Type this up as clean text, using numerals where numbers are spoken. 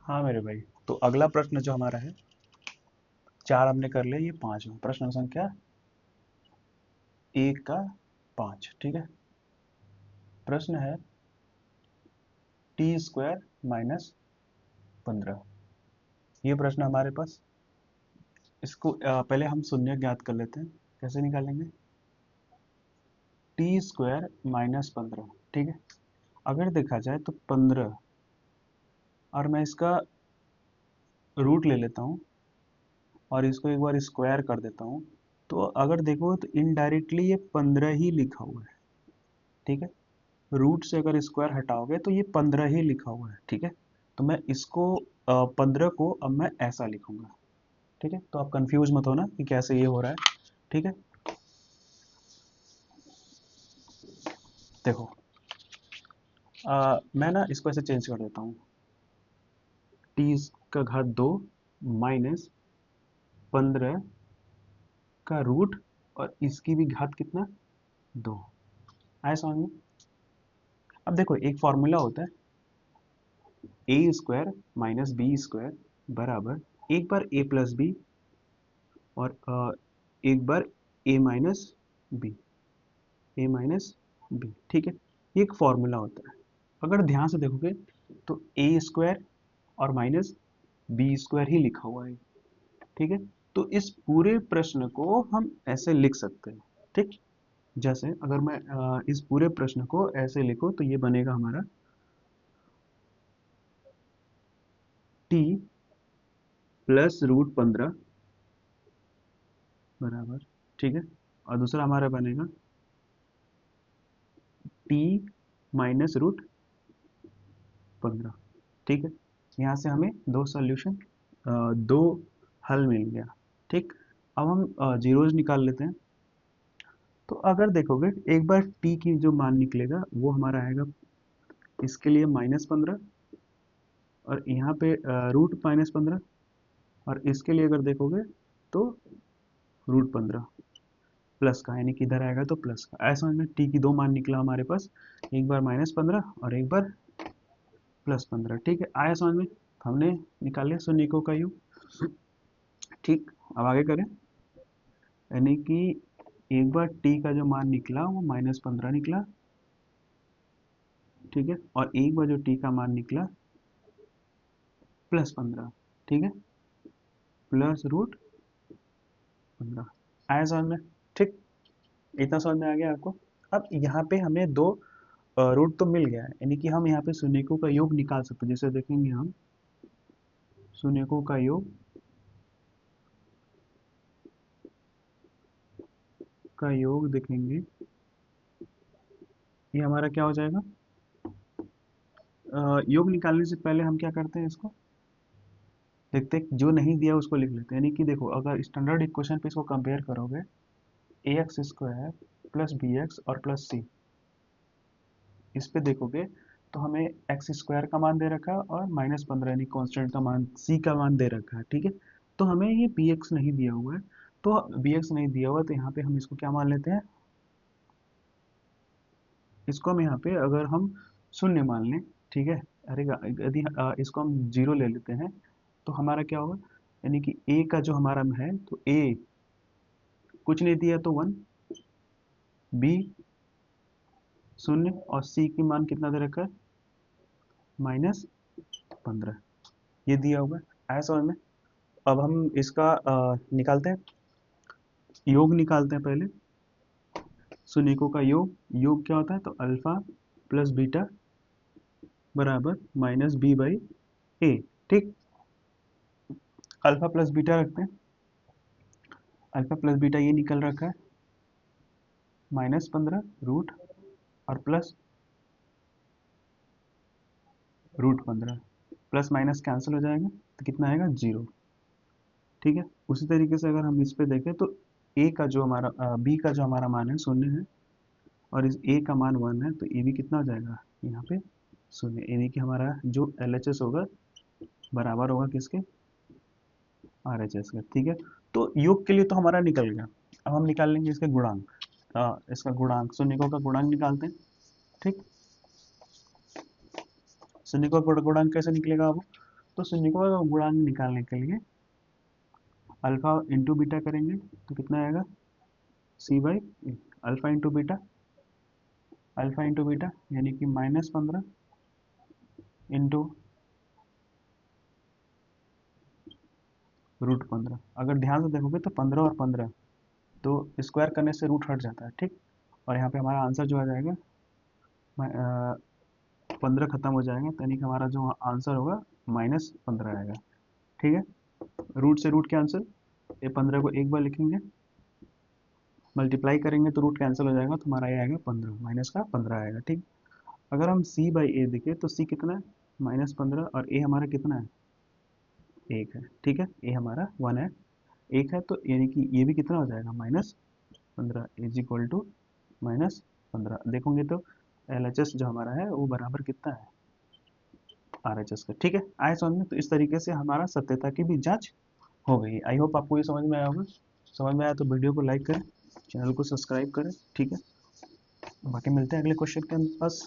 हाँ मेरे भाई, तो अगला प्रश्न जो हमारा है, चार हमने कर लिया, ये पांचवा प्रश्न संख्या एक का पांच। ठीक है। प्रश्न है टी स्क्वायर माइनस 15। ये प्रश्न हमारे पास, इसको पहले हम शून्य ज्ञात कर लेते हैं। कैसे निकालेंगे? T square minus 15। ठीक है। अगर देखा जाए तो 15, और मैं इसका रूट ले लेता हूँ और इसको एक बार स्क्वायर कर देता हूँ, तो अगर देखो तो इनडायरेक्टली ये 15 ही लिखा हुआ है। ठीक है। रूट से अगर स्क्वायर हटाओगे तो ये 15 ही लिखा हुआ है। ठीक है। तो मैं इसको 15 को अब मैं ऐसा लिखूंगा। ठीक है। तो आप कंफ्यूज मत होना कि कैसे ये हो रहा है। ठीक है। देखो, मैं ना इसको ऐसे चेंज कर देता हूँ। टी का घात 2 माइनस 15 का रूट, और इसकी भी घात कितना, 2। आया समझ में? अब देखो, एक फॉर्मूला होता है ए स्क्वायर माइनस बी स्क्वायर बराबर एक बार ए प्लस बी और एक बार ए माइनस बी, ए माइनस बी। ठीक है। ये एक फॉर्मूला होता है। अगर ध्यान से देखोगे तो ए स्क्वायर और माइनस बी स्क्वायर ही लिखा हुआ है। ठीक है। तो इस पूरे प्रश्न को हम ऐसे लिख सकते हैं। ठीक। जैसे अगर मैं इस पूरे प्रश्न को ऐसे लिखूं तो ये बनेगा हमारा टी प्लस रूट 15 बराबर। ठीक है। और दूसरा हमारा बनेगा टी माइनस रूट 15। ठीक है। यहाँ से हमें दो सॉल्यूशन, दो हल मिल गया। ठीक। अब हम जीरोज निकाल लेते हैं। तो अगर देखोगे एक बार टी की जो मान निकलेगा वो हमारा आएगा इसके लिए -15, और यहाँ पे रूट -15, और इसके लिए अगर देखोगे तो रूट 15 प्लस का, यानी कि इधर आएगा तो प्लस का। ऐसा समझ में, टी की दो मान निकला हमारे पास, एक बार -15 और एक बार +15। ठीक है। आया समझ में? हमने निकाल लिया शून्यकों का योग। ठीक। अब आगे करें, यानी कि एक बार टी का जो मान निकला वो -15 निकला। ठीक है। और एक बार जो टी का मान निकला +15। ठीक है। Plus root 15। आया समझ में? ठीक। इतना समझ में आ गया आपको? अब यहाँ पे हमें दो रूट तो मिल गया है, यानी कि हम यहाँ पे शून्यकों का योग निकाल सकते हैं। जैसे देखेंगे हम शून्यकों का योग देखेंगे, ये हमारा क्या हो जाएगा? योग निकालने से पहले हम क्या करते हैं, इसको देखते हैं, जो नहीं दिया उसको लिख लेते हैं। यानी कि देखो, अगर स्टैंडर्ड इक्वेशन पे इसको कंपेयर करोगे, A x square plus B x और प्लस सी, इस पे देखोगे तो हमें एक्स स्क्वायर का मान दे रखा है और -15 यानी कॉन्स्टेंट का मान, सी का मान दे रखा है। ठीक है। तो हमें ये बी एक्स नहीं दिया हुआ है, तो बी एक्स नहीं दिया हुआ तो यहाँ पे हम इसको क्या मान लेते हैं, इसको हम यहाँ पे अगर हम शून्य मान लें। ठीक है। अरे यदि इसको हम जीरो ले लेते हैं तो हमारा क्या होगा, यानी कि ए का जो हमारा है, तो ए कुछ नहीं दिया तो 1, बी शून्य, और सी की मान कितना दे रखा है, -15, ये दिया हुआ है। आया समझ में? अब हम इसका निकालते हैं, योग निकालते हैं पहले। शून्यकों का योग, योग क्या होता है, तो अल्फा प्लस बीटा बराबर -b/a। ठीक। अल्फा प्लस बीटा रखते हैं। अल्फा प्लस बीटा ये निकल रखा है -15 रूट और plus root 15, plus minus cancel हो जाएगा तो कितना आएगा, 0। ठीक है। उसी तरीके से अगर हम इस पे देखें तो ए का जो हमारा बी का जो हमारा मान है शून्य है, और इस ए का मान 1 है, तो ए भी कितना हो जाएगा यहाँ पे शून्य, यानी कि हमारा जो एल एच एस होगा बराबर होगा किसके, आर एच एस का। ठीक है। तो योग के लिए तो हमारा निकल गया। अब हम निकाल लेंगे इसके गुणांक। इसका गुणांक, शून्यकों का गुणांक निकालते हैं। ठीक। शून्यकों का गुणांक कैसे निकलेगा अब, तो शून्यकों का गुणांक निकालने के लिए अल्फा इंटू बीटा करेंगे तो कितना आएगा, C by A. Alpha into beta यानी कि -15 इंटू √15। अगर ध्यान से देखोगे तो 15 और 15 तो स्क्वायर करने से रूट हट जाता है, ठीक। और यहाँ पे हमारा आंसर जो आ जाएगा 15 खत्म हो जाएगा, तो यानी कि हमारा जो आंसर होगा -15 आएगा, ठीक है। रूट से रूट कैंसिल, ये 15 को एक बार लिखेंगे, मल्टीप्लाई करेंगे तो रूट कैंसिल हो जाएगा, तो हमारा ये आएगा 15, माइनस का 15 आएगा, ठीक। अगर हम c बाई ए देखें तो c कितना है, -15, और a हमारा कितना है, 1 है, ठीक है। a हमारा 1 है, 1 है, तो यानी कि ये भी कितना हो जाएगा, -15 इज इक्वल टू -15। देखोगे तो LHS जो हमारा है वो बराबर कितना है, RHS का, ठीक है। आए समझ में। तो इस तरीके से हमारा सत्यता की भी जांच हो गई। आई होप आपको ये समझ में आया होगा। समझ में आया तो वीडियो को लाइक करें, चैनल को सब्सक्राइब करें, ठीक है। बाकी मिलते हैं अगले क्वेश्चन के पास।